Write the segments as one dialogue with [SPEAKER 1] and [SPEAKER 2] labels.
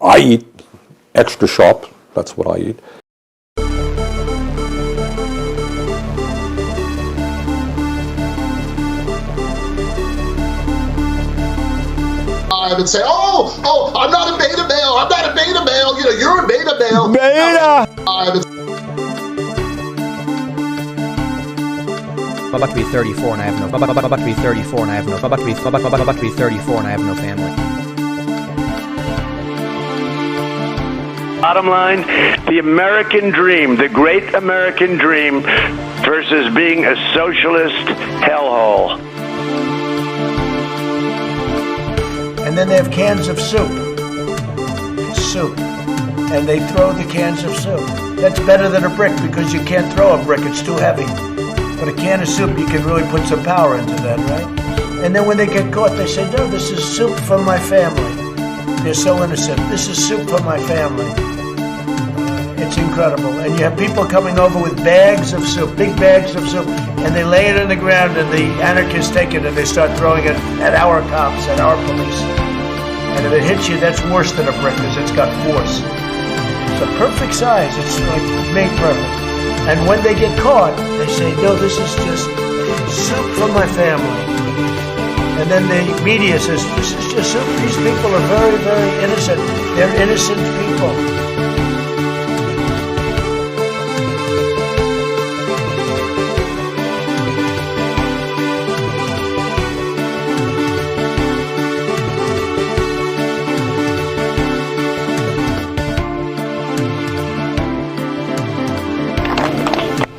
[SPEAKER 1] I eat extra sharp. That's what I eat.
[SPEAKER 2] And say, oh, I'm not a beta male. I'm not a beta male. You're a beta male.
[SPEAKER 3] Beta.
[SPEAKER 4] I'm about to be 34 and I have no. I'm about to be 34 and I have no. I'm about to be 34 and I have no family.
[SPEAKER 5] Bottom line, the American dream, the great American dream, versus being a socialist hellhole.
[SPEAKER 3] And then they have cans of soup. Soup. And they throw the cans of soup. That's better than a brick because you can't throw a brick, it's too heavy. But a can of soup, you can really put some power into that, right? And then when they get caught, they say, no, this is soup from my family. They're so innocent. This is soup from my family. It's incredible. And you have people coming over with bags of soup, big bags of soup, and they lay it on the ground, and the anarchists take it and they start throwing it at our cops, at our police. And if it hits you, that's worse than a brick because it's got force. It's a perfect size. It's like made perfect. And when they get caught, they say, no, this is just soup from my family. And then the media says, this is just soup. These people are very, very innocent. They're innocent people.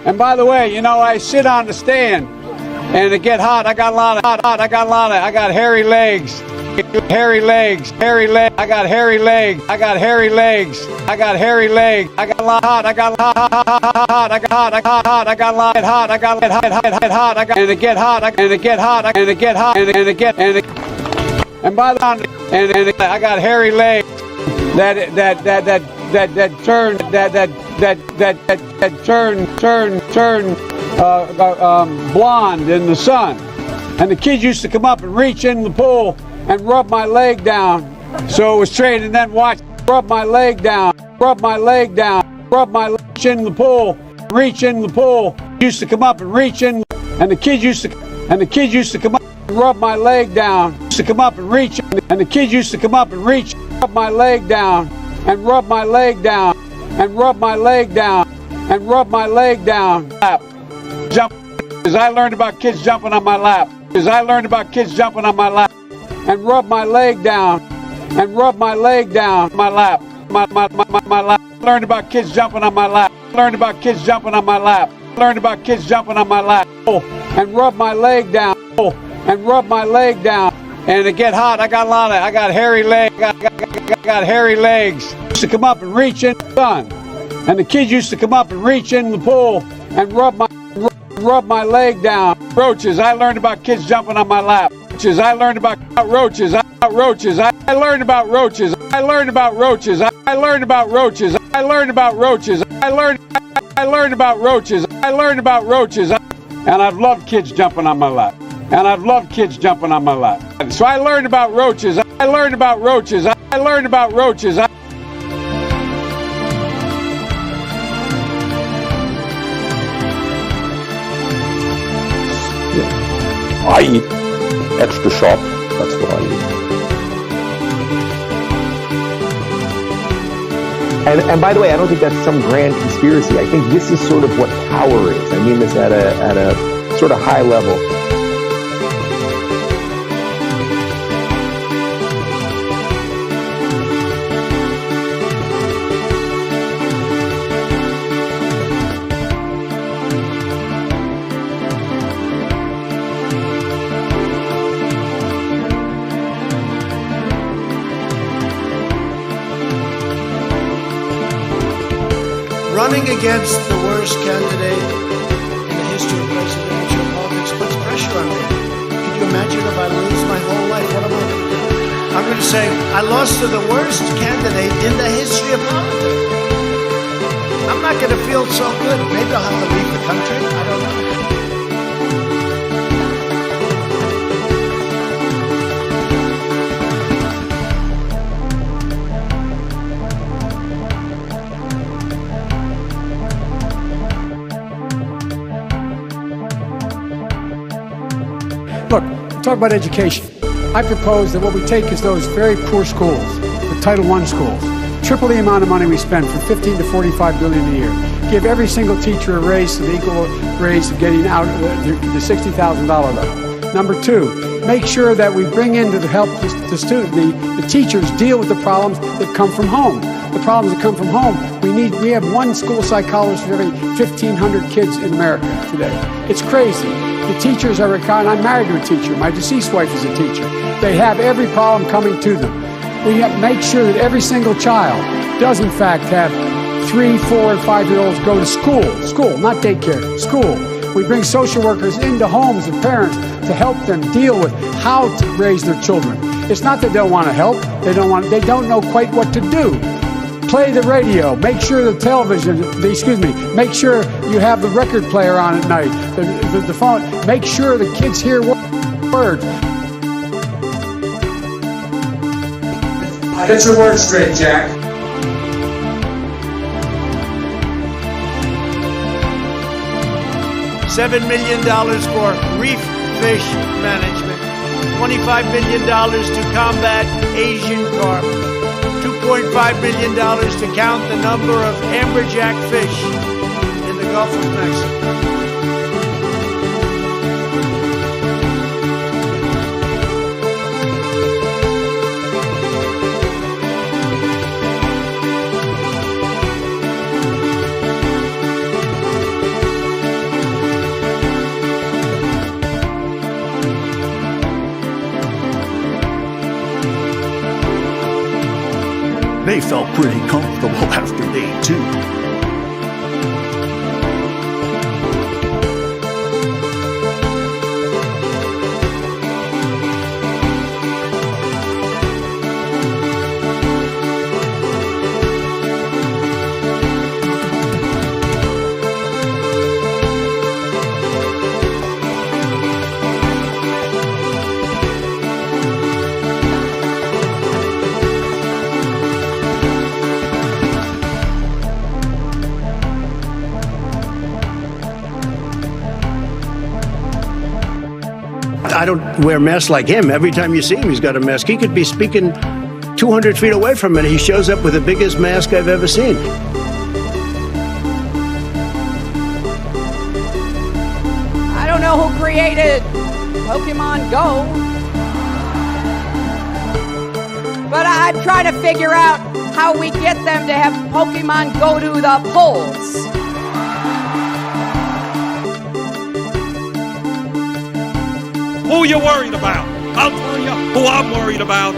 [SPEAKER 6] And by the way, I sit on the stand and it get hot. I got hairy legs. Hairy legs. I got hairy legs. I got hairy legs. I got hairy legs. I got a lot hot. I got hot. I got hot. I got hot. I got hot. I got hot. And it get hot. And it get hot. And it get hot. And it get and by the and I got hairy legs that turn blonde in the sun. And the kids used to come up and reach in the pool and rub my leg down. So it was trained, and then watch, rub my leg down, rub my leg in the pool, reach in the pool. Used to come up and reach in, and the kids used to come up and rub my leg down. Used to come up and reach, and the kids used to come up and reach, rub my leg down, and rub my leg down, and rub my leg down, and rub my leg down. Lap. Jump. As I learned about kids jumping on my lap. As I learned about kids jumping on my lap. And rub my leg down. And rub my leg down. My lap. My lap. Learned about kids jumping on my lap. Learned about kids jumping on my lap. Learned about kids jumping on my lap. And rub my leg down. And rub my leg down. And it get hot. I got hairy legs. I got hairy legs. Used to come up and reach in the sun. And the kids used to come up and reach in the pool and rub my leg down. Roaches. I learned about kids jumping on my lap. Roaches. I learned about roaches. I learned about roaches. I learned about roaches. I learned about roaches. I learned about roaches. I learned about roaches. I learned about roaches. And I've loved kids jumping on my lap. And I've loved kids jumping on my lap. So I learned about roaches. I learned about roaches. I learned about roaches.
[SPEAKER 1] I eat extra sharp. That's what I eat.
[SPEAKER 7] And by the way, I don't think that's some grand conspiracy. I think this is sort of what power is. I mean this at a sort of high level.
[SPEAKER 3] Running against the worst candidate in the history of presidential politics puts pressure on me. Can you imagine if I lose my whole life? What am I going to do? I'm going to say, I lost to the worst candidate in the history of politics. I'm not going to feel so good. Maybe I'll have to leave the country. I don't know.
[SPEAKER 6] talk about education. I propose that what we take is those very poor schools, the Title I schools, triple the amount of money we spend from 15 to 45 billion a year. Give every single teacher a raise to the equal raise of getting out of the $60,000 level. Number two, make sure that we bring in to help the teachers deal with the problems that come from home. The problems that come from home, we have one school psychologist for every 1,500 kids in America today. It's crazy. The teachers are I'm married to a teacher. My deceased wife is a teacher. They have every problem coming to them. We have to make sure that every single child does in fact have 3, 4, and 5-year-olds go to school, not daycare, school. We bring social workers into homes of parents to help them deal with how to raise their children. It's not that they don't want to help, they don't know quite what to do. Play the radio, make sure the television, make sure you have the record player on at night, the phone, make sure the kids hear words.
[SPEAKER 8] Get your words straight, Jack.
[SPEAKER 3] $7 million for reef fish management, $25 million to combat Asian carp, $2.5 million to count the number of amberjack fish in the Gulf of Mexico.
[SPEAKER 9] They felt pretty comfortable after day 2.
[SPEAKER 3] I don't wear masks like him. Every time you see him, he's got a mask. He could be speaking 200 feet away from it. He shows up with the biggest mask I've ever seen.
[SPEAKER 10] I don't know who created Pokemon Go, but I'm trying to figure out how we get them to have Pokemon go to the polls.
[SPEAKER 11] Who you worried about? I'll tell you who I'm worried about.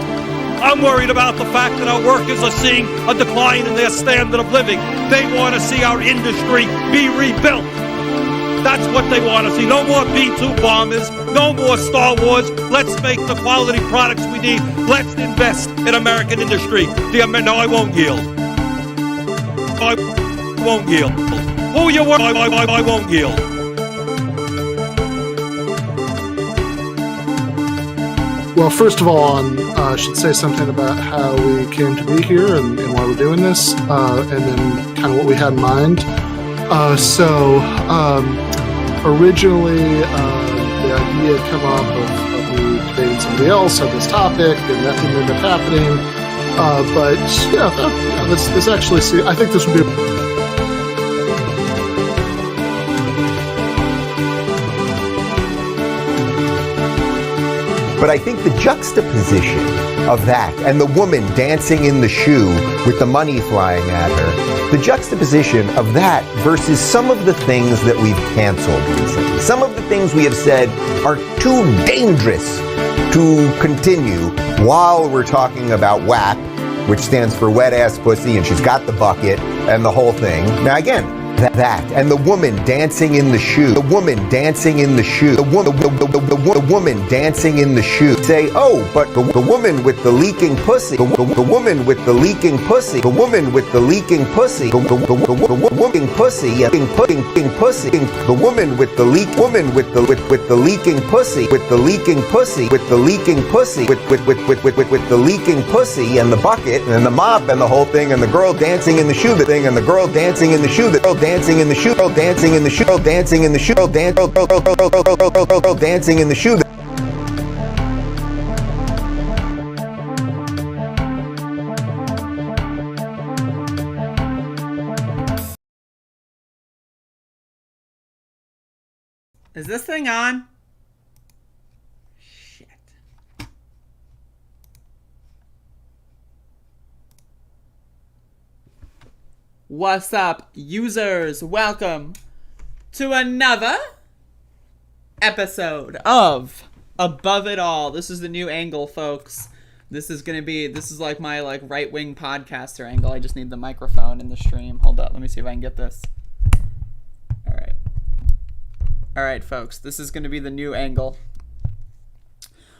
[SPEAKER 11] I'm worried about the fact that our workers are seeing a decline in their standard of living. They want to see our industry be rebuilt. That's what they want to see. No more B-2 bombers. No more Star Wars. Let's make the quality products we need. Let's invest in American industry. No, I won't yield. I won't yield. Who you worried? I won't yield.
[SPEAKER 2] Well, first of all, I should say something about how we came to be here and why we're doing this, and then kind of what we had in mind. Originally, the idea had come up of me debating somebody else on this topic, and that didn't end up happening. But this actually, I think this would be.
[SPEAKER 7] But I think the juxtaposition of that and the woman dancing in the shoe with the money flying at her, the juxtaposition of that versus some of the things that we've canceled recently, some of the things we have said are too dangerous to continue while we're talking about WAP, which stands for wet ass pussy, and she's got the bucket and the whole thing. Now again, that and the woman dancing in the shoe, the woman dancing in the shoe, the woman dancing in the shoe. Say, oh, but the woman with the leaking pussy, the woman with the leaking pussy, the woman with the leaking pussy, the leaking pussy, pussy, the woman with the leak, woman with the leaking pussy, with the leaking pussy, with the leaking pussy, with the leaking pussy and the bucket and the mop and the whole thing and the girl dancing in the shoe, the thing and the girl dancing in the shoe, the girl dancing in the shoe, dancing in the shoe, dancing in the shoe, dancing in the shoe.
[SPEAKER 8] Is this thing on? Shit. What's up, users? Welcome to another episode of Above It All. This is the new angle, folks. This is like my right-wing podcaster angle. I just need the microphone in the stream. Hold up, let me see if I can get this. Alright, folks, this is gonna be the new angle.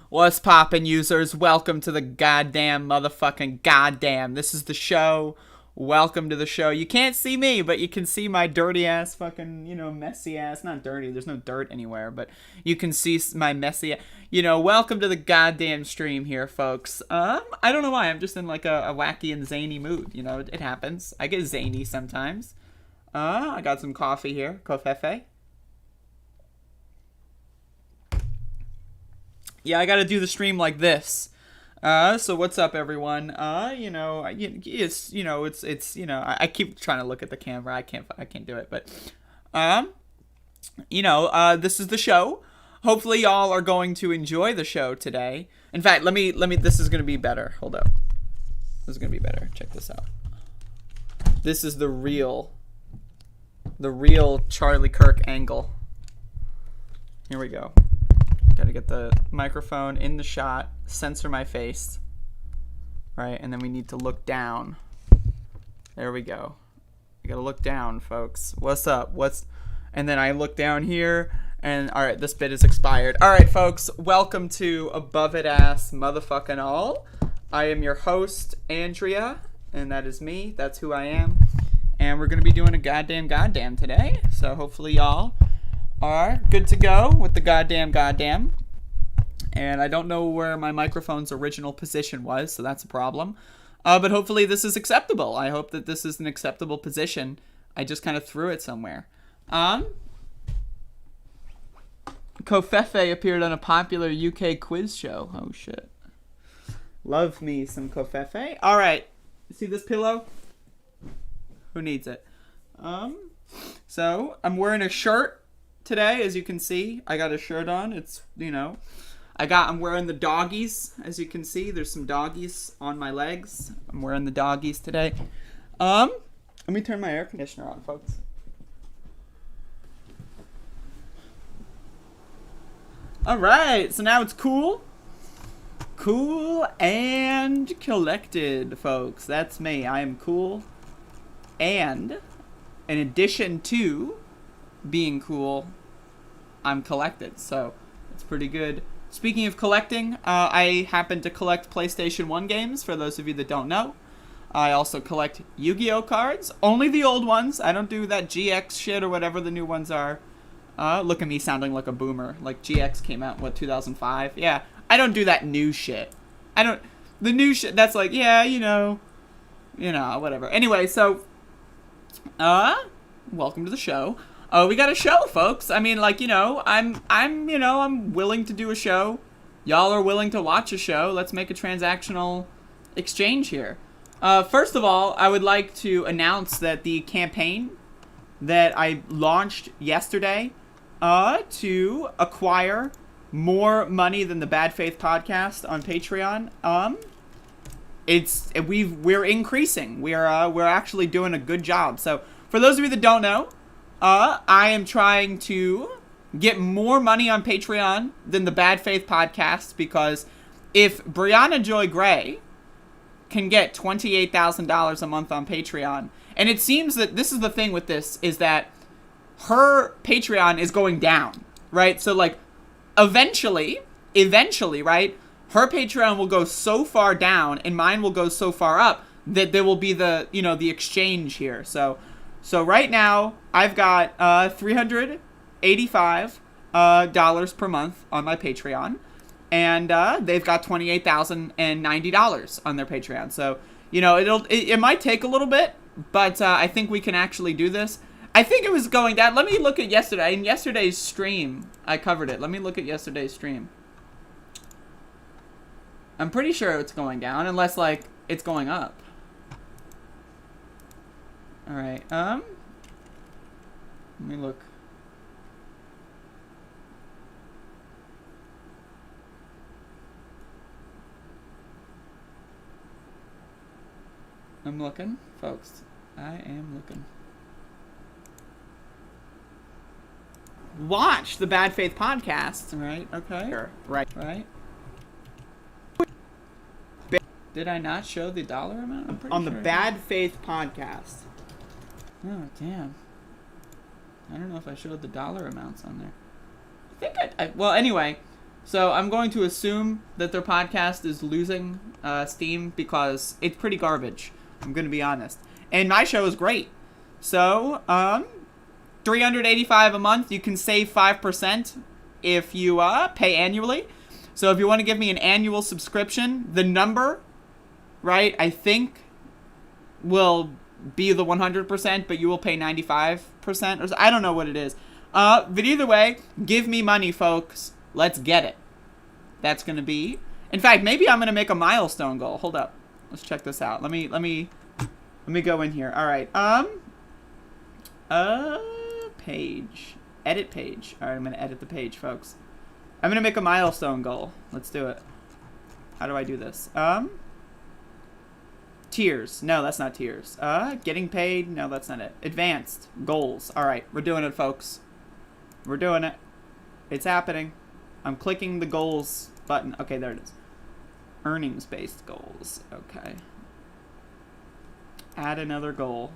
[SPEAKER 8] What's poppin', users? Welcome to the goddamn motherfucking goddamn. This is the show. Welcome to the show. You can't see me, but you can see my dirty ass fucking, messy ass. Not dirty, there's no dirt anywhere, but you can see my messy, welcome to the goddamn stream here, folks. I don't know why, I'm just in like a wacky and zany mood, it happens. I get zany sometimes. I got some coffee here, covfefe. Yeah, I gotta do the stream like this. So what's up, everyone? I keep trying to look at the camera. I can't do it, but, this is the show. Hopefully y'all are going to enjoy the show today. In fact, let me, this is gonna be better. Hold up. This is gonna be better. Check this out. This is the real Charlie Kirk angle. Here we go. Gotta get the microphone in the shot, censor my face, right, and then we need to look down. There we go. You gotta look down, folks. What's up? And then I look down here, and alright, this bit is expired. Alright, folks, welcome to Above It Ass Motherfucking All. I am your host, Andrea, and that is me. That's who I am. And we're gonna be doing a goddamn today, so hopefully y'all are good to go with the goddamn. And I don't know where my microphone's original position was, so that's a problem. But hopefully this is acceptable. I hope that this is an acceptable position. I just kind of threw it somewhere. Covfefe appeared on a popular UK quiz show. Oh, shit. Love me some Covfefe. Alright. See this pillow? Who needs it? So, I'm wearing a shirt today, as you can see. I got a shirt on. It's, I'm wearing the doggies, as you can see. There's some doggies on my legs. I'm wearing the doggies today. Let me turn my air conditioner on, folks. Alright, so now it's cool. Cool and collected, folks. That's me. I am cool. And, in addition to being cool, I'm collected, so it's pretty good. Speaking of collecting, I happen to collect PlayStation 1 games, for those of you that don't know. I also collect Yu-Gi-Oh cards, only the old ones. I don't do that GX shit or whatever the new ones are. Look at me sounding like a boomer. Like, GX came out in, 2005? Yeah, I don't do that new shit. The new shit, that's like, yeah, whatever. Anyway, so, welcome to the show. We got a show, folks. I mean, I'm willing to do a show. Y'all are willing to watch a show. Let's make a transactional exchange here. First of all, I would like to announce that the campaign that I launched yesterday, to acquire more money than the Bad Faith podcast on Patreon, we're increasing. We're actually doing a good job. So, for those of you that don't know, I am trying to get more money on Patreon than the Bad Faith podcast, because if Brianna Joy Gray can get $28,000 a month on Patreon, and it seems that this is the thing with this, is that her Patreon is going down, right? So, eventually, right, her Patreon will go so far down, and mine will go so far up, that there will be the exchange here. So right now, I've got $385 per month on my Patreon, and they've got $28,090 on their Patreon. So, it might take a little bit, but I think we can actually do this. I think it was going down. Let me look at yesterday. In yesterday's stream, I covered it. Let me look at yesterday's stream. I'm pretty sure it's going down, unless, it's going up. Alright, let me look. I'm looking, folks. I am looking. Watch the Bad Faith podcast. Right, okay. Right. Did I not show the dollar amount? I'm pretty
[SPEAKER 12] On
[SPEAKER 8] sure
[SPEAKER 12] the Bad Faith podcast.
[SPEAKER 8] Oh, damn. I don't know if I showed the dollar amounts on there. I think well, anyway. So I'm going to assume that their podcast is losing steam because it's pretty garbage. I'm going to be honest. And my show is great. So, $385 a month. You can save 5% if you pay annually. So if you want to give me an annual subscription, the number, right, I think will be the 100%, but you will pay 95%. Or so. I don't know what it is. But either way, give me money, folks. Let's get it. That's going to be... In fact, maybe I'm going to make a milestone goal. Hold up. Let's check this out. Let me go in here. All right. Page. Edit page. All right, I'm going to edit the page, folks. I'm going to make a milestone goal. Let's do it. How do I do this? Tiers. No, that's not tiers. Getting paid. No, that's not it. Advanced. Goals. All right, we're doing it, folks. We're doing it. It's happening. I'm clicking the goals button. Okay, there it is. Earnings-based goals. Okay. Add another goal.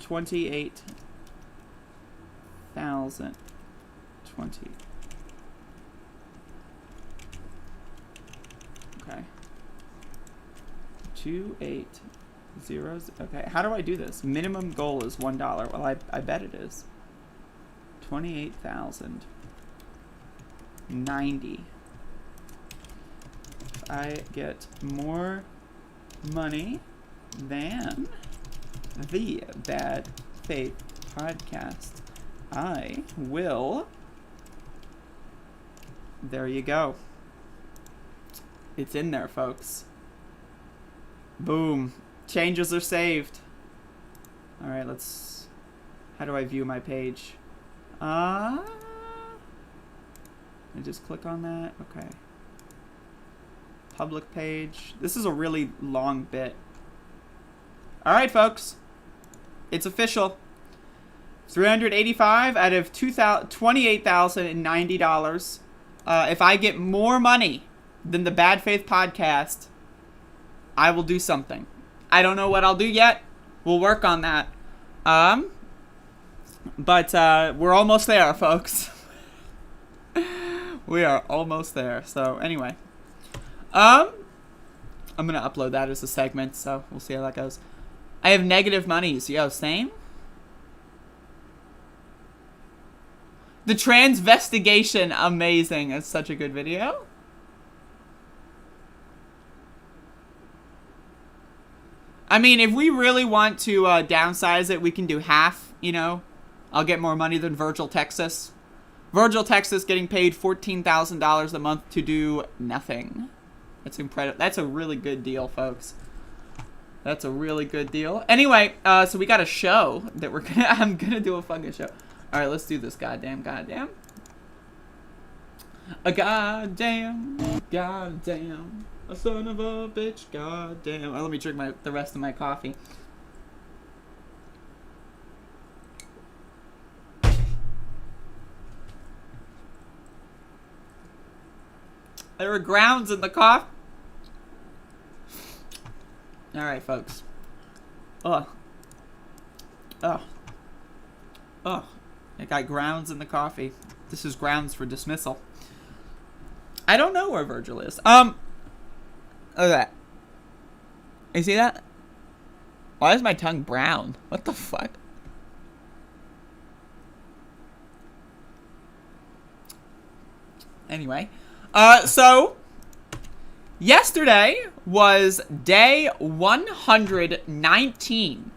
[SPEAKER 8] 28,000. 20. Okay. 280. Okay, how do I do this? Minimum goal is $1. Well, I bet it is. 28,000. 90. If I get more money than the Bad Faith podcast, I will... There you go. It's in there, folks. Boom. Changes are saved. Alright, let's... How do I view my page? I just click on that. Okay. Public page. This is a really long bit. Alright, folks. It's official. $385 out of $28,090. If I get more money than the Bad Faith podcast, I will do something. I don't know what I'll do yet. We'll work on that. But we're almost there, folks. We are almost there. So anyway, I'm gonna upload that as a segment. So we'll see how that goes. I have negative monies. Yo, same. The Transvestigation, amazing. It's such a good video. I mean, if we really want to downsize it, we can do half, you know. I'll get more money than Virgil, Texas. Virgil, Texas getting paid $14,000 a month to do nothing. That's incredible. That's a really good deal, folks. That's a really good deal. Anyway, so we got a show that I'm gonna do a fucking show. All right, let's do this. Goddamn. A goddamn. A son of a bitch. Goddamn. Let me drink the rest of my coffee. There are grounds in the coffee. All right, folks. I got grounds in the coffee. This is grounds for dismissal. I don't know where Virgil is. Look at that. You see that? Why is my tongue brown? What the fuck? Anyway. So, yesterday was day 119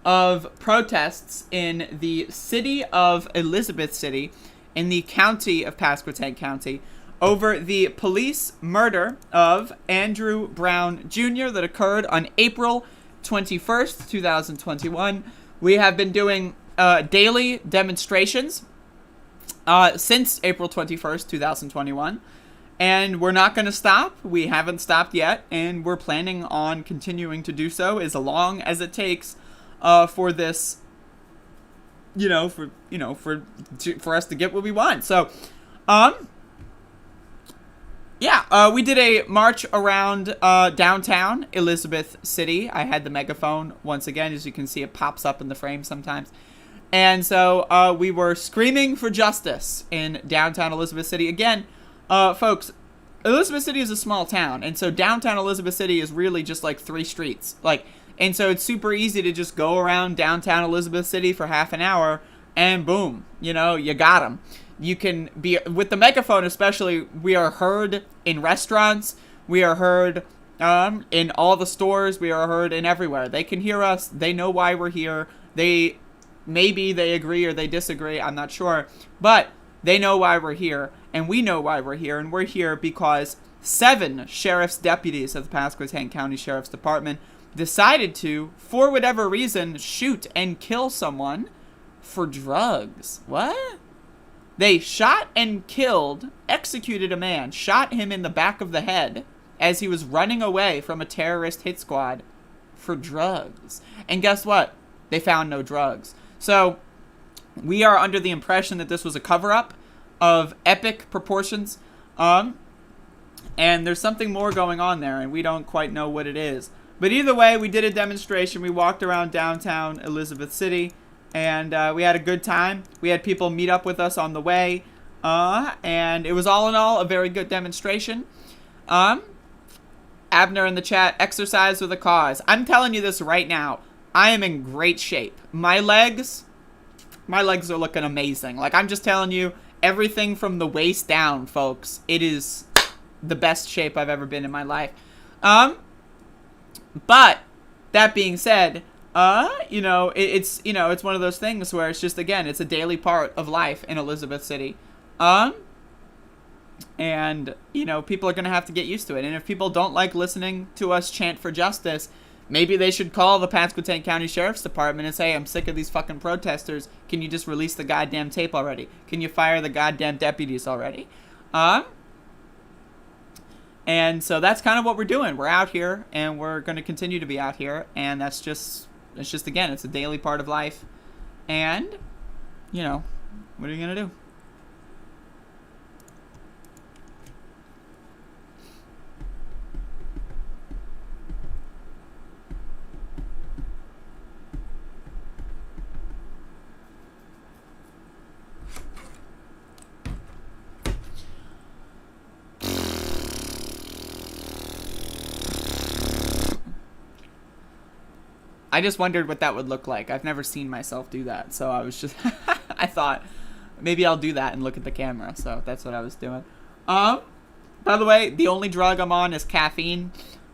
[SPEAKER 8] of protests in the city of Elizabeth City, in the county of Pasquotank County, over the police murder of Andrew Brown Jr. that occurred on April 21st, 2021. We have been doing daily demonstrations since April 21st, 2021. And we're not going to stop. We haven't stopped yet, and we're planning on continuing to do so as long as it takes for this, for us to get what we want. So, we did a march around downtown Elizabeth City. I had the megaphone once again. As you can see, it pops up in the frame sometimes. And so we were screaming for justice in downtown Elizabeth City. Again, folks, Elizabeth City is a small town. And so downtown Elizabeth City is really just like 3 streets. And so it's super easy to just go around downtown Elizabeth City for half an hour and boom, you got them. You can be, with the megaphone especially, we are heard in restaurants. We are heard in all the stores. We are heard in everywhere. They can hear us. They know why we're here. Maybe they agree or they disagree. I'm not sure. But they know why we're here. And we know why we're here. And we're here because 7 sheriff's deputies of the Pasquotank County Sheriff's Department decided to, for whatever reason, shoot and kill someone for drugs. What? They shot and executed a man, shot him in the back of the head as he was running away from a terrorist hit squad for drugs. And guess what? They found no drugs. So we are under the impression that this was a cover-up of epic proportions. And there's something more going on there, and we don't quite know what it is. But either way, we did a demonstration. We walked around downtown Elizabeth City. And we had a good time. We had people meet up with us on the way. And it was all in all a very good demonstration. Abner in the chat, exercise with a cause. I'm telling you this right now. I am in great shape. My legs are looking amazing. I'm just telling you, everything from the waist down, folks. It is the best shape I've ever been in my life. But that being said, it's one of those things where it's just, again, it's a daily part of life in Elizabeth City. And, people are going to have to get used to it. And if people don't like listening to us chant for justice, maybe they should call the Pasquotank County Sheriff's Department and say, I'm sick of these fucking protesters. Can you just release the goddamn tape already? Can you fire the goddamn deputies already? And so that's kind of what we're doing. We're out here, and we're going to continue to be out here. And it's just, again, it's a daily part of life. And, what are you going to do? I just wondered what that would look like. I've never seen myself do that. So I was just, I thought maybe I'll do that and look at the camera. So that's what I was doing. By the way, the only drug I'm on is caffeine.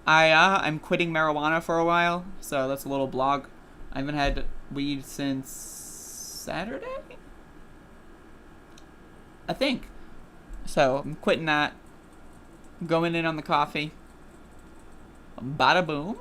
[SPEAKER 8] I'm quitting marijuana for a while. So that's a little blog. I haven't had weed since Saturday, I think. So I'm quitting that. Going in on the coffee. Bada boom.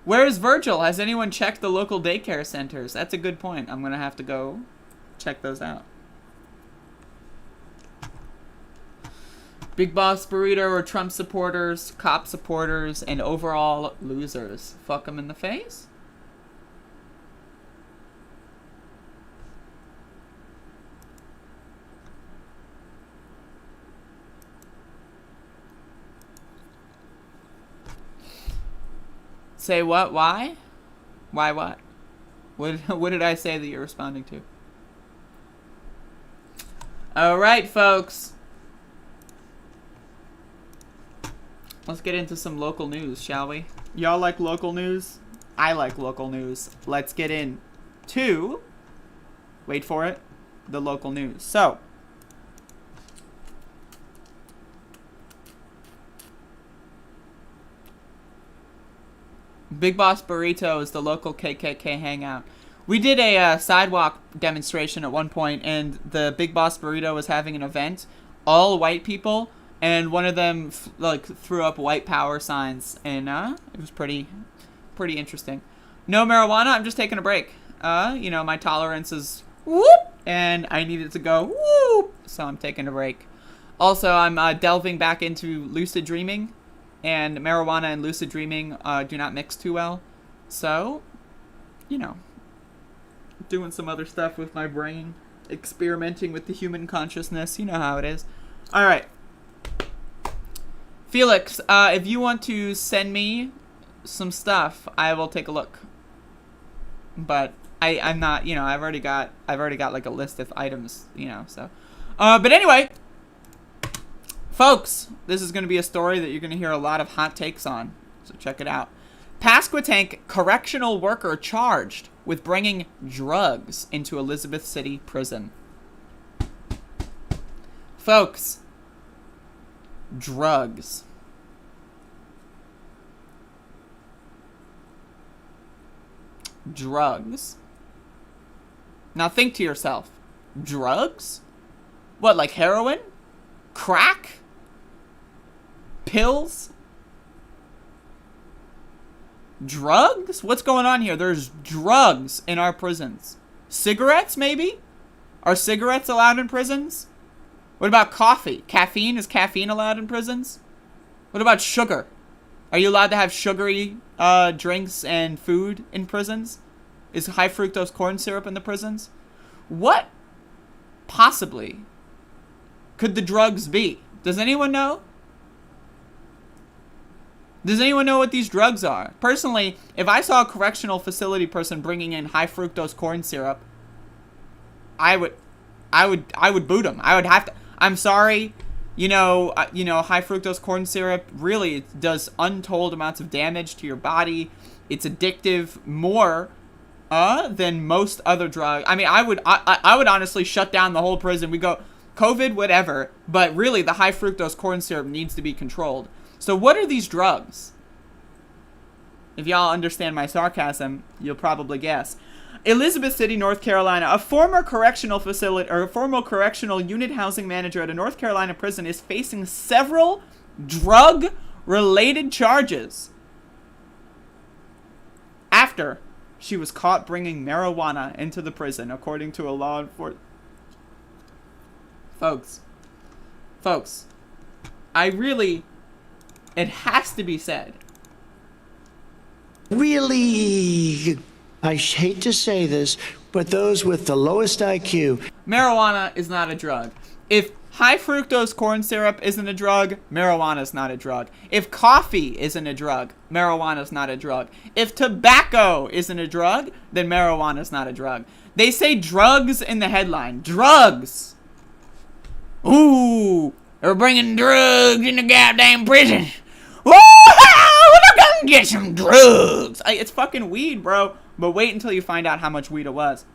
[SPEAKER 8] Where is Virgil? Has anyone checked the local daycare centers? That's a good point. I'm going to have to go check those out. Big Boss Burrito or Trump supporters, cop supporters, and overall losers. Fuck them in the face. Say what? Why? Why what? What did I say that you're responding to? Alright, folks. Let's get into some local news, shall we? Y'all like local news? I like local news. Let's get into, wait for it, the local news. So, Big Boss Burrito is the local KKK hangout. We did a sidewalk demonstration at one point, and the Big Boss Burrito was having an event. All white people, and one of them threw up white power signs, and it was pretty interesting. No marijuana. I'm just taking a break. My tolerance is whoop, and I needed to go whoop, so I'm taking a break. Also, I'm delving back into lucid dreaming, and marijuana and lucid dreaming do not mix too well. So, doing some other stuff with my brain, experimenting with the human consciousness. You know how it is. All right. Felix, if you want to send me some stuff, I will take a look. But I'm not, I've already got like a list of items, so. But anyway, folks, this is going to be a story that you're going to hear a lot of hot takes on. So check it out. Pasquotank correctional worker charged with bringing drugs into Elizabeth City prison. Folks, drugs. Drugs. Now think to yourself, drugs? What, like heroin? Crack? Pills? Drugs? What's going on here? There's drugs in our prisons. Cigarettes, maybe? Are cigarettes allowed in prisons? What about coffee? Caffeine? Is caffeine allowed in prisons? What about sugar? Are you allowed to have sugary drinks and food in prisons? Is high fructose corn syrup in the prisons? What possibly could the drugs be? Does anyone know? Does anyone know what these drugs are? Personally, if I saw a correctional facility person bringing in high fructose corn syrup, I would boot them. I would have to. I'm sorry, high fructose corn syrup really does untold amounts of damage to your body. It's addictive more than most other drugs. I mean, I would honestly shut down the whole prison. We go COVID, whatever, but really the high fructose corn syrup needs to be controlled. So what are these drugs? If y'all understand my sarcasm, you'll probably guess. Elizabeth City, North Carolina, a former correctional facility or a former correctional unit housing manager at a North Carolina prison is facing several drug-related charges after she was caught bringing marijuana into the prison, according to a law enforcement. Folks, it has to be said.
[SPEAKER 13] Really, I hate to say this, but those with the lowest IQ.
[SPEAKER 8] Marijuana is not a drug. If high fructose corn syrup isn't a drug, marijuana is not a drug. If coffee isn't a drug, marijuana is not a drug. If tobacco isn't a drug, then marijuana is not a drug. They say drugs in the headline. Drugs. Ooh, they're bringing drugs in the goddamn prison. Ooh, we're gonna get some drugs. It's fucking weed, bro. But wait until you find out how much weed it was.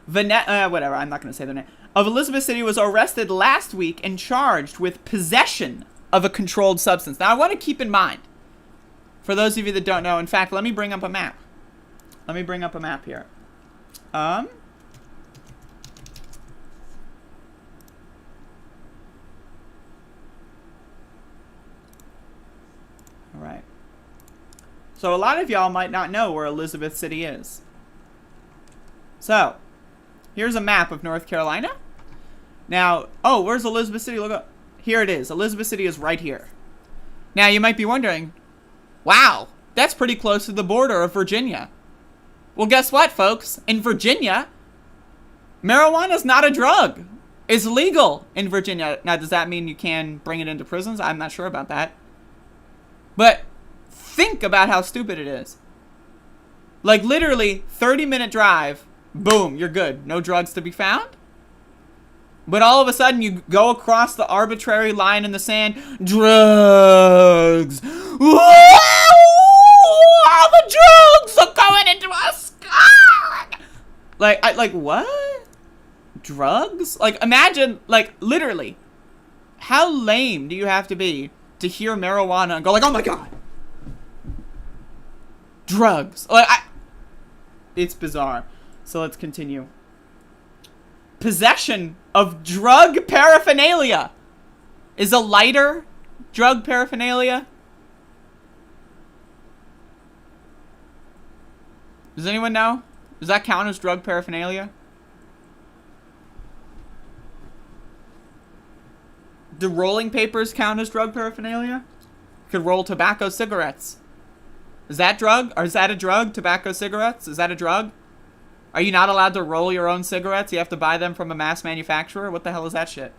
[SPEAKER 8] Whatever, I'm not gonna say their name. Of Elizabeth City was arrested last week and charged with possession of a controlled substance. Now, I want to keep in mind, for those of you that don't know, in fact, let me bring up a map. Let me bring up a map here. All right. So a lot of y'all might not know where Elizabeth City is. So, here's a map of North Carolina. Now, oh, where's Elizabeth City? Look up. Here it is. Elizabeth City is right here. Now, you might be wondering, wow, that's pretty close to the border of Virginia. Well, guess what, folks? In Virginia, marijuana is not a drug. It's legal in Virginia. Now, does that mean you can bring it into prisons? I'm not sure about that. But think about how stupid it is. Like, literally, 30-minute drive, boom, you're good. No drugs to be found. But all of a sudden, you go across the arbitrary line in the sand. Drugs. Whoa! All the drugs are going into our sky. Like what? Drugs? Like, imagine, like, literally, how lame do you have to be to hear marijuana and go like, oh my god, drugs? Like, it's bizarre. So let's continue. Possession of drug paraphernalia Is a lighter drug paraphernalia? Does anyone know? Does that count as drug paraphernalia? Do rolling papers count as drug paraphernalia? You could roll tobacco cigarettes. Is that drug? Or is that a drug? Tobacco cigarettes? Is that a drug? Are you not allowed to roll your own cigarettes? You have to buy them from a mass manufacturer? What the hell is that shit?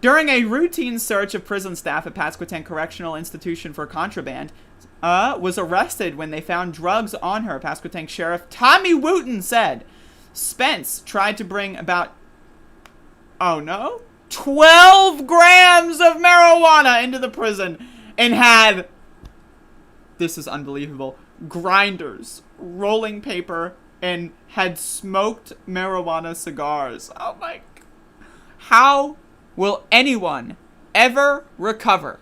[SPEAKER 8] During a routine search of prison staff at Pasquotank Correctional Institution for contraband, was arrested when they found drugs on her. Pasquotank Sheriff Tommy Wooten said Spence tried to bring about, oh no, 12 grams of marijuana into the prison and had, this is unbelievable, grinders, rolling paper, and had smoked marijuana cigars. Oh my, how will anyone ever recover?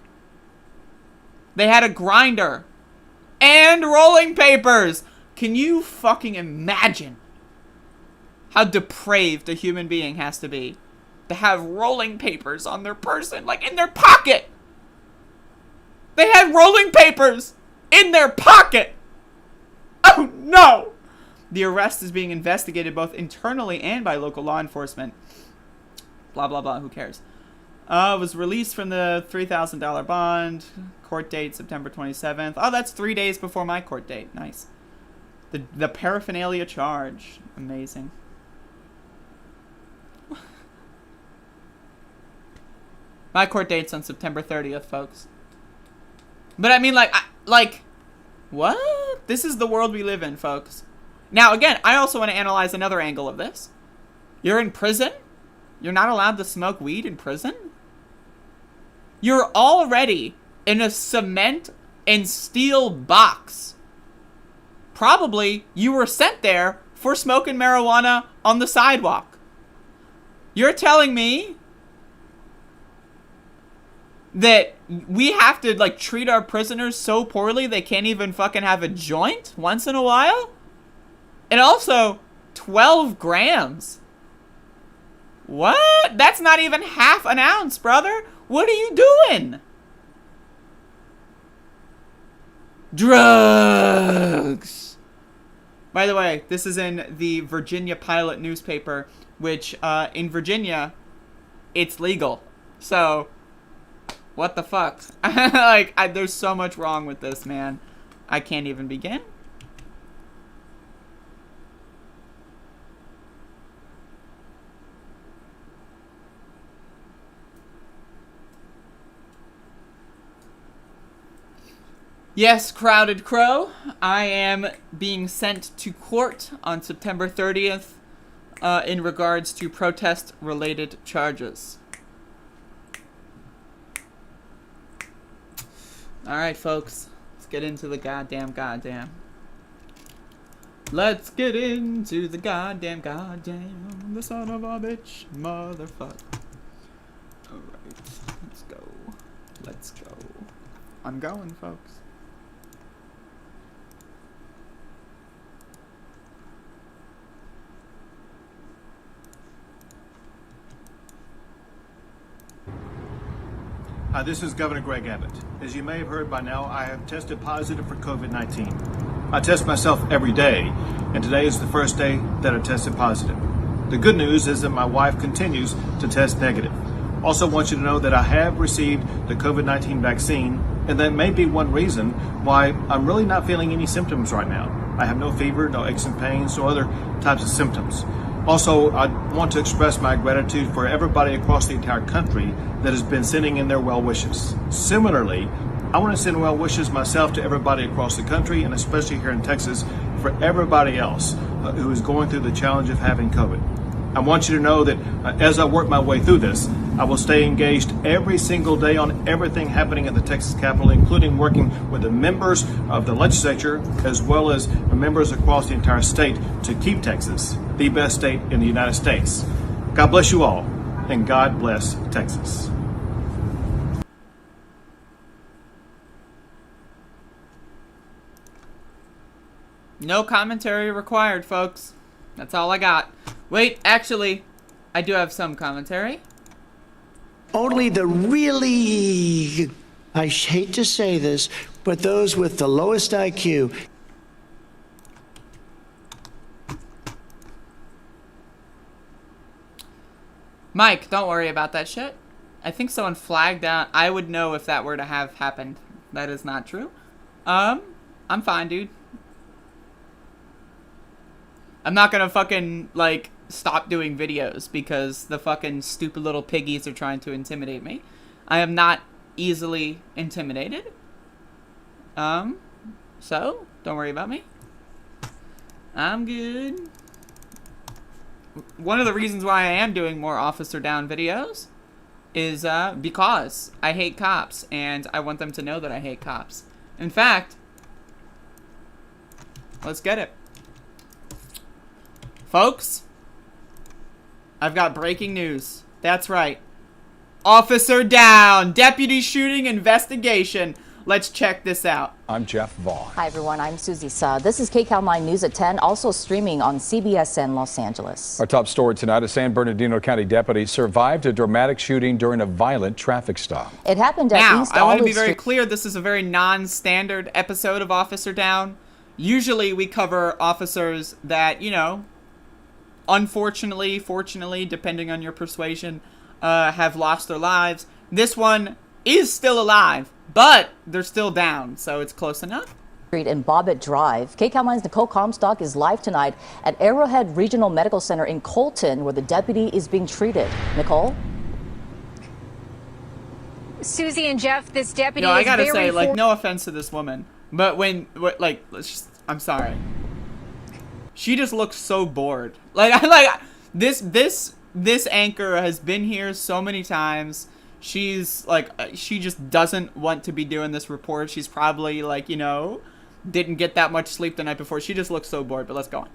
[SPEAKER 8] They had a grinder and rolling papers. Can you fucking imagine how depraved a human being has to be to have rolling papers on their person, like in their pocket? They had rolling papers in their pocket. Oh no! The arrest is being investigated both internally and by local law enforcement. Blah, blah, blah. Who cares? Was released from the $3,000 bond. Court date September 27th. Oh, that's 3 days before my court date. Nice. The paraphernalia charge. Amazing. My court date's on September 30th, folks. But I mean, like, what? This is the world we live in, folks. Now, again, I also want to analyze another angle of this. You're in prison? You're not allowed to smoke weed in prison? You're already in a cement and steel box. Probably you were sent there for smoking marijuana on the sidewalk. You're telling me that we have to, like, treat our prisoners so poorly they can't even fucking have a joint once in a while? And also, 12 grams. What? That's not even half an ounce, brother. What are you doing? Drugs. By the way, this is in the Virginia Pilot newspaper, which, in Virginia, it's legal. So, what the fuck? Like, there's so much wrong with this, man. I can't even begin. Yes, Crowded Crow, I am being sent to court on September 30th in regards to protest-related charges. Alright, folks, let's get into the goddamn. Let's get into the goddamn, the son of a bitch, motherfucker. Alright, let's go. I'm going, folks.
[SPEAKER 14] Hi, this is Governor Greg Abbott. As you may have heard by now, I have tested positive for COVID-19. I test myself every day, and today is the first day that I tested positive. The good news is that my wife continues to test negative. Also want you to know that I have received the COVID-19 vaccine, and that may be one reason why I'm really not feeling any symptoms right now. I have no fever, no aches and pains, or other types of symptoms. Also, I want to express my gratitude for everybody across the entire country that has been sending in their well wishes. Similarly, I want to send well wishes myself to everybody across the country, and especially here in Texas, for everybody else who is going through the challenge of having COVID. I want you to know that as I work my way through this, I will stay engaged every single day on everything happening at the Texas Capitol, including working with the members of the legislature as well as members across the entire state to keep Texas the best state in the United States. God bless you all, and God bless Texas.
[SPEAKER 8] No commentary required, folks. That's all I got. Wait, actually, I do have some commentary.
[SPEAKER 13] Only the really, I hate to say this, but those with the lowest IQ.
[SPEAKER 8] Mike, don't worry about that shit. I think someone flagged down. I would know if that were to have happened. That is not true. I'm fine, dude. I'm not gonna fucking, like, stop doing videos because the fucking stupid little piggies are trying to intimidate me. I am not easily intimidated. So, don't worry about me. I'm good. One of the reasons why I am doing more Officer Down videos is because I hate cops, and I want them to know that I hate cops. In fact, let's get it. Folks, I've got breaking news. That's right. Officer down. Deputy shooting investigation. Let's check this out.
[SPEAKER 15] I'm Jeff Vaughn.
[SPEAKER 16] Hi, everyone. I'm Susie Sa. This is KCAL 9 News at 10, also streaming on CBSN Los Angeles.
[SPEAKER 15] Our top story tonight, a San Bernardino County deputy survived a dramatic shooting during a violent traffic stop.
[SPEAKER 16] It happened at
[SPEAKER 8] now,
[SPEAKER 16] East
[SPEAKER 8] I want to
[SPEAKER 16] Olive
[SPEAKER 8] be very
[SPEAKER 16] Street.
[SPEAKER 8] clear. This is a very non-standard episode of Officer Down. Usually we cover officers that, you know, unfortunately, fortunately, depending on your persuasion, have lost their lives. This one is still alive, but they're still down, so it's close enough.
[SPEAKER 16] Street and Bobbitt Drive. KCAL 9's Nicole Comstock is live tonight at Arrowhead Regional Medical Center in Colton, where the deputy is being treated. Nicole?
[SPEAKER 17] Susie and Jeff, this deputy
[SPEAKER 8] I
[SPEAKER 17] is
[SPEAKER 8] gotta
[SPEAKER 17] very
[SPEAKER 8] say, like, no offense to this woman, but I'm sorry. She just looks so bored. This anchor has been here so many times. She's like, she just doesn't want to be doing this report. She's probably like, you know, didn't get that much sleep the night before. She just looks so bored, but let's go on.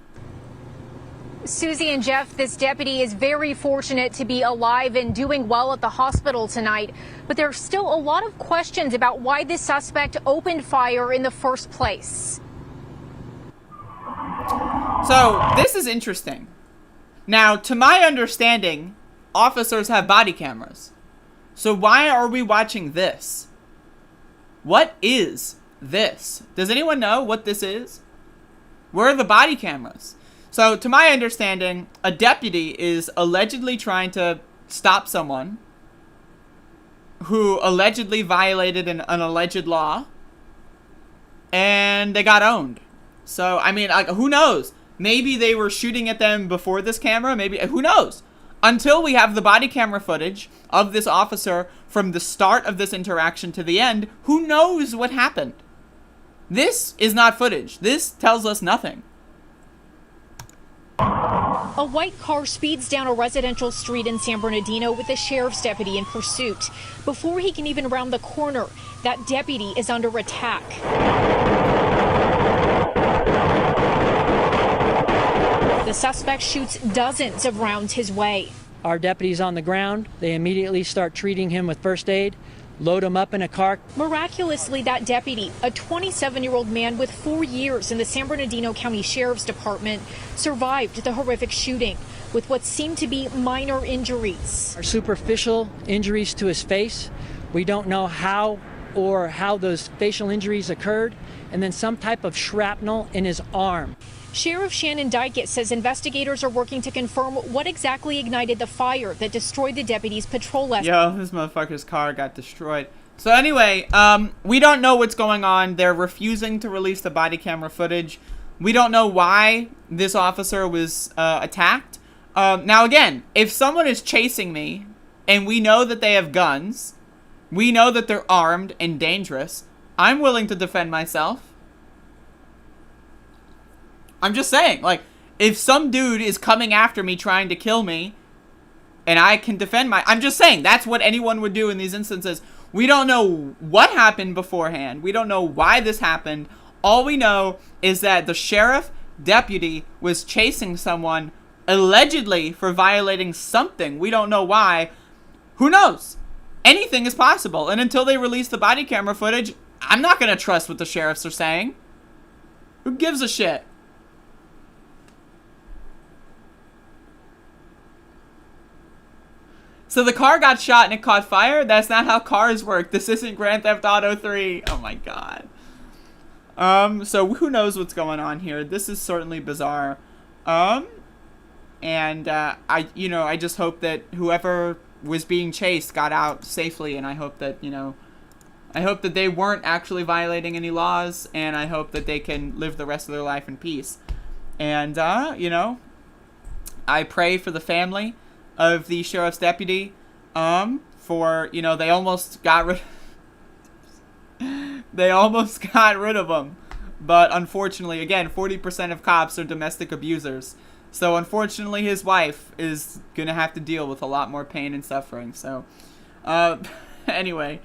[SPEAKER 17] Susie and Jeff, this deputy is very fortunate to be alive and doing well at the hospital tonight, but there's still a lot of questions about why this suspect opened fire in the first place.
[SPEAKER 8] So, this is interesting. Now, to my understanding, officers have body cameras. So why are we watching this? What is this? Does anyone know what this is? Where are the body cameras? So, to my understanding, a deputy is allegedly trying to stop someone who allegedly violated an alleged law, and they got owned. So, I mean, like, who knows? Maybe they were shooting at them before this camera. Maybe, who knows? Until we have the body camera footage of this officer from the start of this interaction to the end, who knows what happened? This is not footage. This tells us nothing.
[SPEAKER 17] A white car speeds down a residential street in San Bernardino with a sheriff's deputy in pursuit. Before he can even round the corner, that deputy is under attack. The suspect shoots dozens of rounds his way.
[SPEAKER 18] Our deputy's on the ground. They immediately start treating him with first aid, load him up in a car.
[SPEAKER 17] Miraculously, that deputy, a 27-year-old man with 4 years in the San Bernardino County Sheriff's Department, survived the horrific shooting with what seemed to be minor injuries.
[SPEAKER 18] Our superficial injuries to his face. We don't know how those facial injuries occurred, and then some type of shrapnel in his arm.
[SPEAKER 17] Sheriff Shannon Dykett says investigators are working to confirm what exactly ignited the fire that destroyed the deputy's patrol escort.
[SPEAKER 8] Yo, this motherfucker's car got destroyed. So anyway, we don't know what's going on. They're refusing to release the body camera footage. We don't know why this officer was attacked. Now again, if someone is chasing me and we know that they have guns, we know that they're armed and dangerous, I'm willing to defend myself. I'm just saying, like, if some dude is coming after me trying to kill me and I can defend I'm just saying, that's what anyone would do in these instances. We don't know what happened beforehand. We don't know why this happened. All we know is that the sheriff deputy was chasing someone allegedly for violating something. We don't know why. Who knows? Anything is possible. And until they release the body camera footage, I'm not going to trust what the sheriffs are saying. Who gives a shit? So the car got shot and it caught fire? That's not how cars work. This isn't Grand Theft Auto 3. Oh my god. So who knows what's going on here? This is certainly bizarre. And I just hope that whoever was being chased got out safely, and I hope that, I hope that they weren't actually violating any laws, and I hope that they can live the rest of their life in peace. And, I pray for the family of the sheriff's deputy, for, they almost got rid of him. But unfortunately, again, 40% of cops are domestic abusers. So unfortunately, his wife is going to have to deal with a lot more pain and suffering. So, anyway,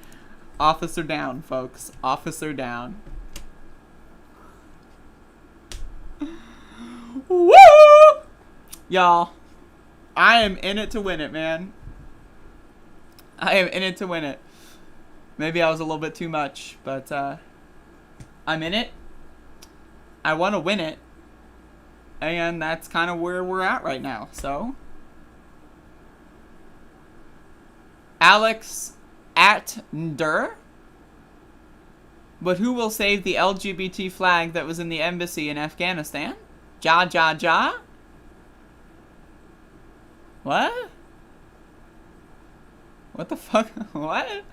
[SPEAKER 8] officer down, folks. Officer down. Woo! Y'all, I am in it to win it, man. I am in it to win it. Maybe I was a little bit too much, but I'm in it. I want to win it. And that's kind of where we're at right now. So, Alex Atnder. But who will save the LGBT flag that was in the embassy in Afghanistan? Ja, ja, ja? What? What the fuck? What?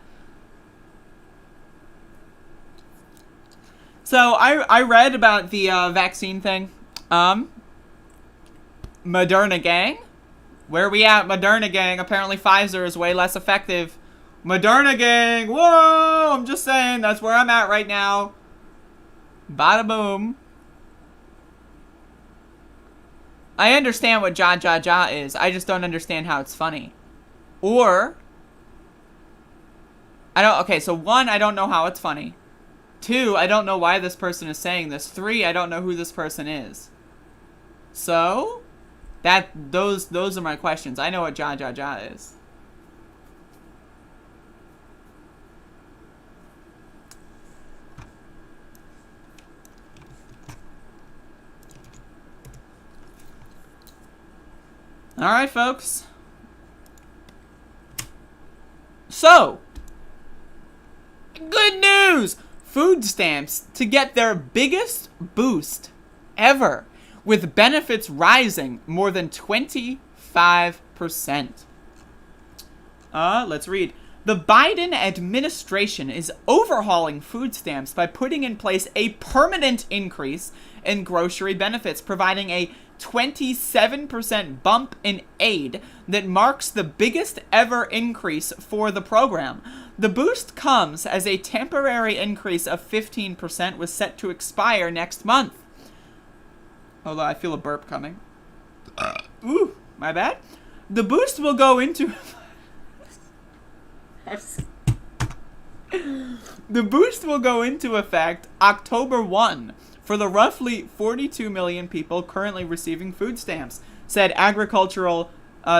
[SPEAKER 8] So, I read about the vaccine thing. Moderna gang? Where we at, Moderna gang? Apparently Pfizer is way less effective. Moderna gang! Whoa! I'm just saying, that's where I'm at right now. Bada boom. I understand what ja ja ja is. I just don't understand how it's funny. Or, okay, so 1, I don't know how it's funny. 2, I don't know why this person is saying this. 3, I don't know who this person is. So, those are my questions. I know what ja ja ja is. Alright, folks. So, good news! Food stamps to get their biggest boost ever, with benefits rising more than 25%. Let's read. The Biden administration is overhauling food stamps by putting in place a permanent increase in grocery benefits, providing a 27% bump in aid that marks the biggest ever increase for the program. The boost comes as a temporary increase of 15% was set to expire next month. Hold on, I feel a burp coming. Ooh, my bad. The boost will go into... The boost will go into effect October 1 for the roughly 42 million people currently receiving food stamps, said Agricultural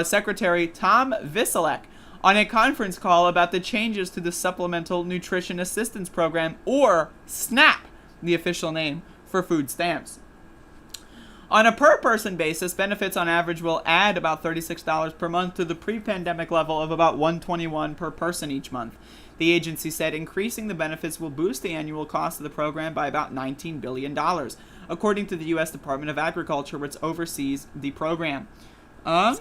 [SPEAKER 8] Secretary Tom Viselak on a conference call about the changes to the Supplemental Nutrition Assistance Program, or SNAP, the official name for food stamps. On a per-person basis, benefits on average will add about $36 per month to the pre-pandemic level of about $121 per person each month. The agency said increasing the benefits will boost the annual cost of the program by about $19 billion, according to the U.S. Department of Agriculture, which oversees the program. I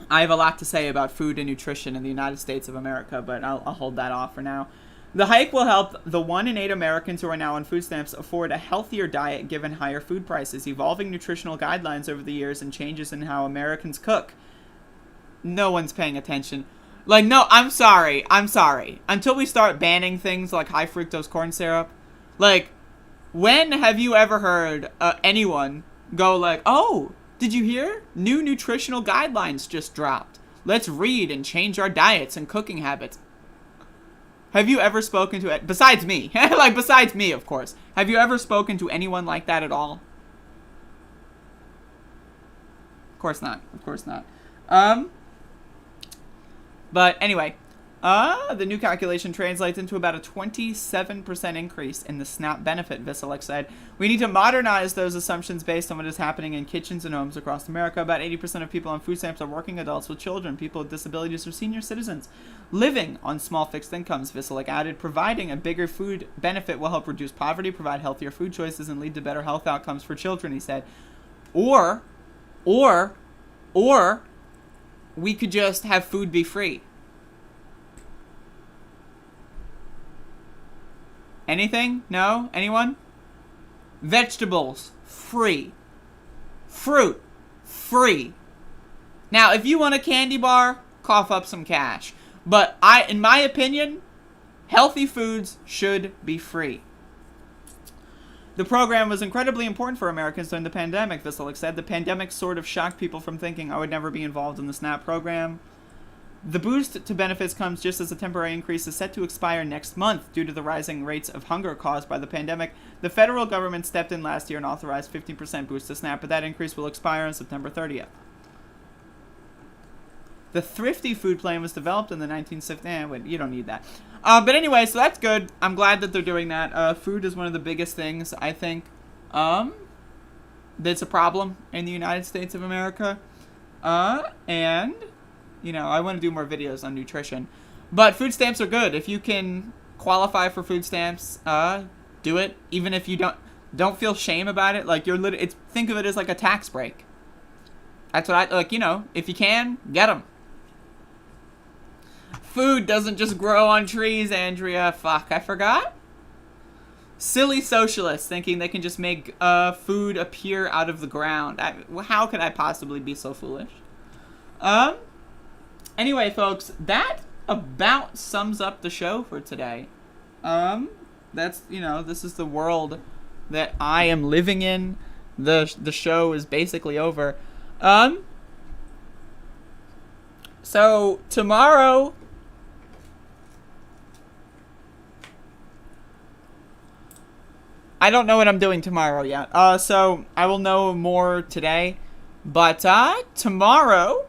[SPEAKER 8] have a lot to say about food and nutrition in the United States of America, but I'll hold that off for now. The hike will help the 1 in 8 Americans who are now on food stamps afford a healthier diet given higher food prices, evolving nutritional guidelines over the years, and changes in how Americans cook. No one's paying attention. Like, no, I'm sorry. Until we start banning things like high fructose corn syrup, like, when have you ever heard anyone go like, oh, did you hear? New nutritional guidelines just dropped. Let's read and change our diets and cooking habits. Have you ever spoken to it? Besides me. Like, besides me, of course. Have you ever spoken to anyone like that at all? Of course not. But anyway, The new calculation translates into about a 27% increase in the SNAP benefit, Visalek said. We need to modernize those assumptions based on what is happening in kitchens and homes across America. About 80% of people on food stamps are working adults with children, people with disabilities, or senior citizens living on small fixed incomes, Visalek added. Providing a bigger food benefit will help reduce poverty, provide healthier food choices, and lead to better health outcomes for children, he said. Or we could just have food be free. Anything? No? Anyone? Vegetables, free. Fruit, free. Now, if you want a candy bar, cough up some cash. But in my opinion, healthy foods should be free. The program was incredibly important for Americans during the pandemic, Visalek said. The pandemic sort of shocked people from thinking I would never be involved in the SNAP program. The boost to benefits comes just as a temporary increase is set to expire next month due to the rising rates of hunger caused by the pandemic. The federal government stepped in last year and authorized 15% boost to SNAP, but that increase will expire on September 30th. The Thrifty food plan was developed in the 1960s. Wait, you don't need that. But anyway, so that's good. I'm glad that they're doing that. Food is one of the biggest things, I think, that's a problem in the United States of America. And... you know, I want to do more videos on nutrition. But food stamps are good. If you can qualify for food stamps, do it. Even if you don't feel shame about it. Like, think of it as like a tax break. That's what if you can, get them. Food doesn't just grow on trees, Andrea. Fuck, I forgot. Silly socialists thinking they can just make food appear out of the ground. How could I possibly be so foolish? Anyway, folks, that about sums up the show for today. That's, this is the world that I am living in. The show is basically over. So tomorrow, I don't know what I'm doing tomorrow yet. So I will know more today. But tomorrow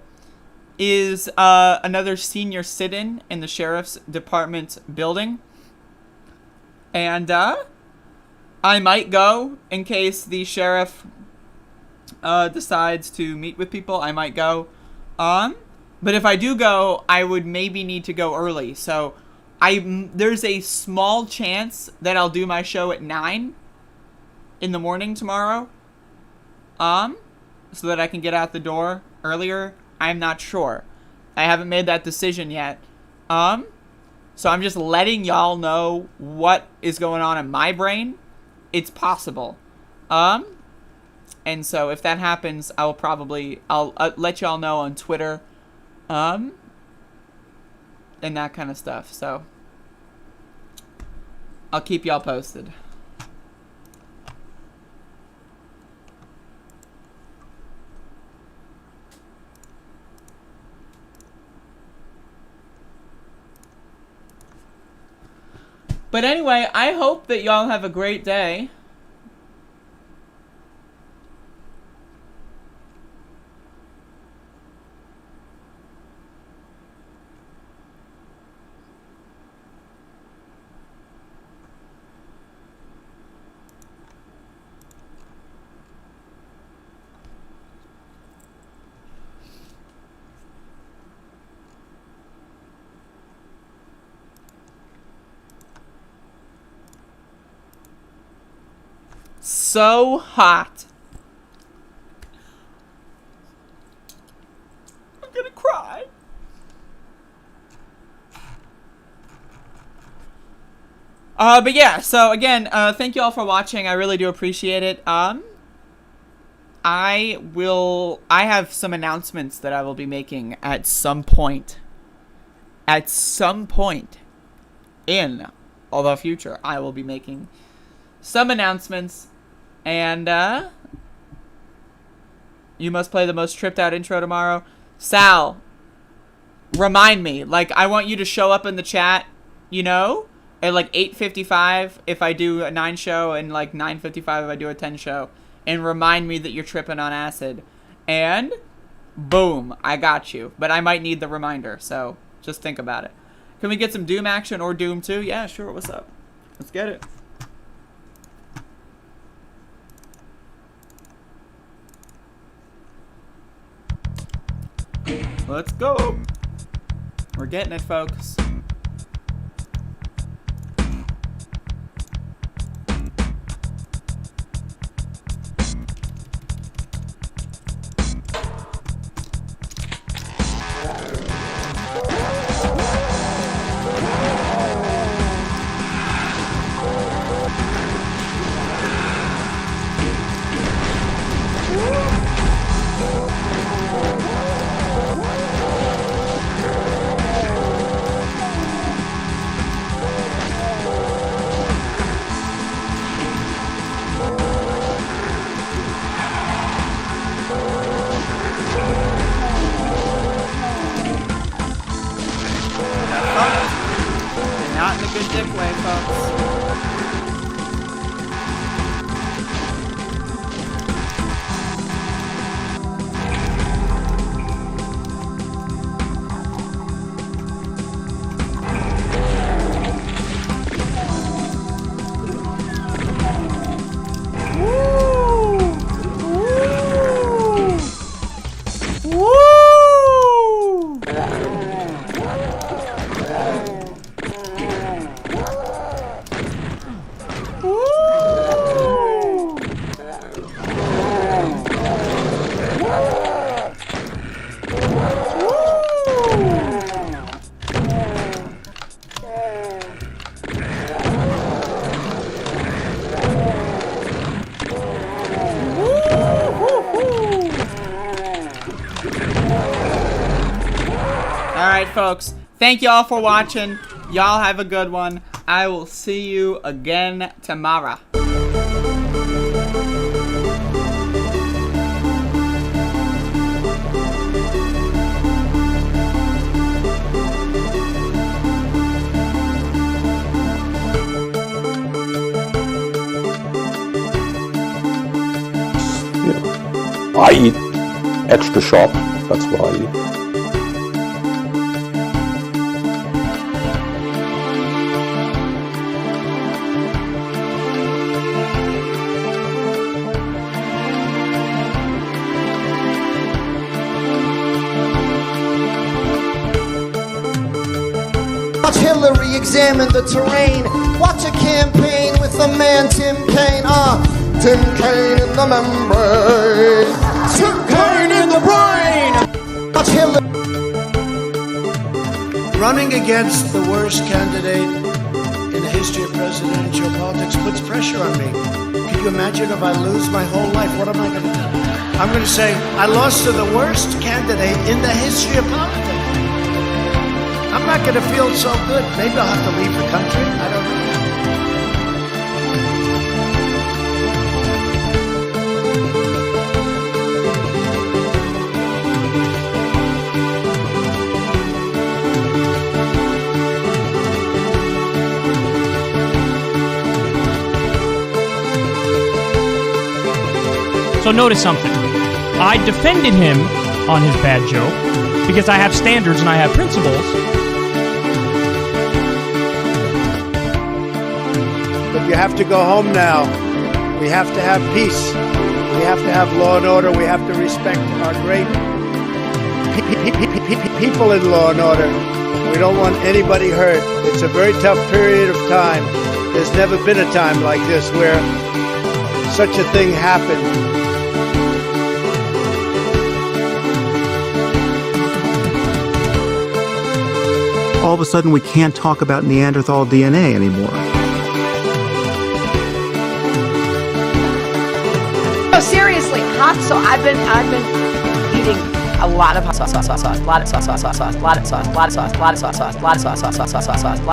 [SPEAKER 8] is another senior sit-in in the Sheriff's Department building. And I might go in case the sheriff decides to meet with people. I might go. But if I do go, I would maybe need to go early. So there's a small chance that I'll do my show at 9 in the morning tomorrow. So that I can get out the door earlier. I'm not sure. I haven't made that decision yet. So I'm just letting y'all know what is going on in my brain. It's possible. And so if that happens, I'll let y'all know on Twitter. And that kind of stuff. So I'll keep y'all posted. But anyway, I hope that y'all have a great day. So hot. I'm gonna cry. But yeah, so again, thank you all for watching. I really do appreciate it. I have some announcements that I will be making at some point. At some point in the future, I will be making some announcements. And, you must play the most tripped out intro tomorrow. Sal, remind me. Like, I want you to show up in the chat, at like 8:55 if I do a 9 show, and like 9:55 if I do a 10 show. And remind me that you're tripping on acid. And, boom, I got you. But I might need the reminder, so just think about it. Can we get some Doom action or Doom 2? Yeah, sure. What's up? Let's get it. Let's go. We're getting it, folks. Not in a good dick way, folks. Alright, folks. Thank y'all for watching. Y'all have a good one. I will see you again tomorrow.
[SPEAKER 1] I eat extra sharp. That's what I eat.
[SPEAKER 19] Watch Hillary examine the terrain. Watch a campaign with the man Tim Kaine. Tim Kaine in the membrane. Tim Kaine in the brain. Watch Hillary.
[SPEAKER 13] Running against the worst candidate in the history of presidential politics puts pressure on me. Can you imagine if I lose my whole life? What am I going to do? I'm going to say, I lost to the worst candidate in the history of politics. I'm not going to feel so good. Maybe I'll have to leave the country. I don't know.
[SPEAKER 20] So notice something. I defended him on his bad joke because I have standards and I have principles.
[SPEAKER 3] But you have to go home now. We have to have peace. We have to have law and order. We have to respect our great people in law and order. We don't want anybody hurt. It's a very tough period of time. There's never been a time like this where such a thing happened.
[SPEAKER 21] All of a sudden, we can't talk about Neanderthal DNA anymore.
[SPEAKER 10] No, seriously, hot sauce. I've been eating a lot of hot sauce, a lot of sauce, a lot of sauce, a lot of sauce, a lot of sauce, a lot of sauce, a lot of sauce, a lot of sauce, a lot of sauce, a lot of sauce, a lot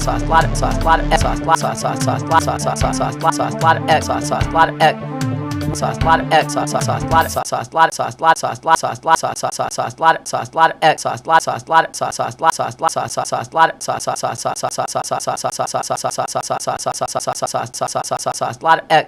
[SPEAKER 10] of sauce, a lot of egg sauce, a lot of egg. Sauce, lot of egg sauce, lot of sauce, lot of sauce, lot of sauce, lot of sauce, lot of sauce, lot of sauce, lot of egg sauce, lot of sauce, lot of sauce, lot of sauce, lot of sauce, lot of sauce, lot of sauce, lot of egg.